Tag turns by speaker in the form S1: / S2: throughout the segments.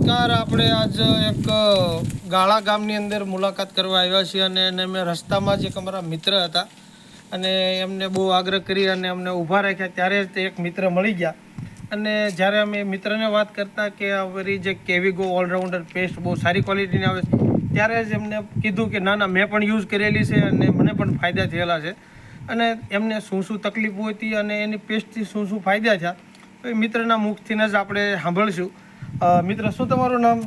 S1: નમસ્કાર. આપણે આજ એક ગાળા ગામની અંદર મુલાકાત કરવા આવ્યા છીએ અને અમે રસ્તામાં જ એક અમારા મિત્ર હતા અને એમને બહુ આગ્રહ કરી અને અમને ઊભા રાખ્યા. ત્યારે જ એક મિત્ર મળી ગયા અને જ્યારે અમે મિત્રને વાત કરતા કે અમારી જે કેવીગો ઓલરાઉન્ડર પેસ્ટ બહુ સારી ક્વોલિટીની આવે છે, ત્યારે જ એમને કીધું કે ના મેં પણ યુઝ કરેલી છે અને મને પણ ફાયદા થયેલા છે અને એમને શું શું તકલીફો હતી અને એની પેસ્ટથી શું શું ફાયદા થયા તો એ મિત્રના મુખથી જ આપણે સાંભળીશું. મિત્ર, શું તમારું નામ?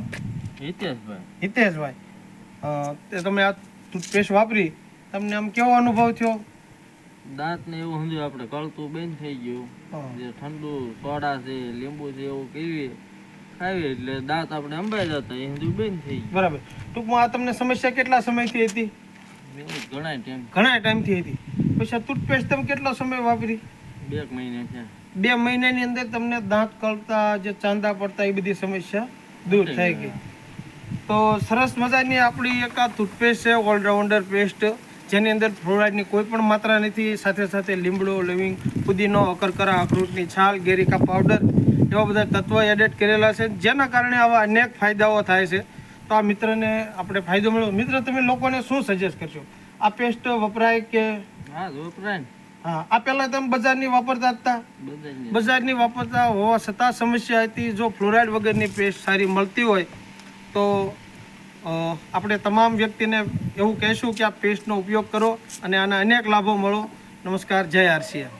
S2: હિતેશભાઈ.
S1: હિતેશભાઈ, તે તમે આ ટૂથપેસ્ટ વાપરી, તમને આમ કેવો અનુભવ થયો?
S2: દાંત ને એવું સમજો આપણે કળતું બંધ થઈ ગયું. જે ઠંડુ સોડા છે, લીંબુ છે એવું ખાવી એટલે દાંત આપણે અંબાઈ જતા એ સમજો બંધ થઈ ગયું.
S1: બરાબર. ટૂંકમાં આ તમને સમસ્યા કેટલા સમયથી હતી?
S2: ઘણા
S1: ટાઈમથી હતી. પછી આ ટૂથપેસ્ટ તમે કેટલો સમય વાપરી?
S2: 2 મહિના થયા.
S1: 2 મહિનાની અંદર તમને દાંત કળતા, જે ચાંદા પડતા, એ બધી સમસ્યા દૂર થઈ ગઈ. તો સરસ મજાની આપણી એક આ ટૂથપેસ્ટ છે, ઓલરાઉન્ડર પેસ્ટ, જેની અંદર ફ્લોરાઇડની કોઈ પણ માત્રા નથી. સાથે સાથે લીમડો, લવિંગ, પુદીનો, અકરકરા, અખરોટની છાલ, ગેરિકા પાવડર એવા બધા તત્વો એડેડ કરેલા છે, જેના કારણે આવા અનેક ફાયદાઓ થાય છે. તો આ મિત્રને આપણે ફાયદો મળ્યો. મિત્ર, તમે લોકોને શું સજેસ્ટ કરશો? આ પેસ્ટ વપરાય કે?
S2: હા, વપરાય.
S1: હા, આ પહેલાં તમે બજારની વાપરતા હતા? બજારની વાપરતા હોવા છતાં સમસ્યા હતી. જો ફ્લોરાઇડ વગરની પેસ્ટ સારી મળતી હોય તો આપણે તમામ વ્યક્તિને એવું કહેશું કે આ પેસ્ટનો ઉપયોગ કરો અને આના અનેક લાભો મળો. નમસ્કાર. જય આરસીએમ.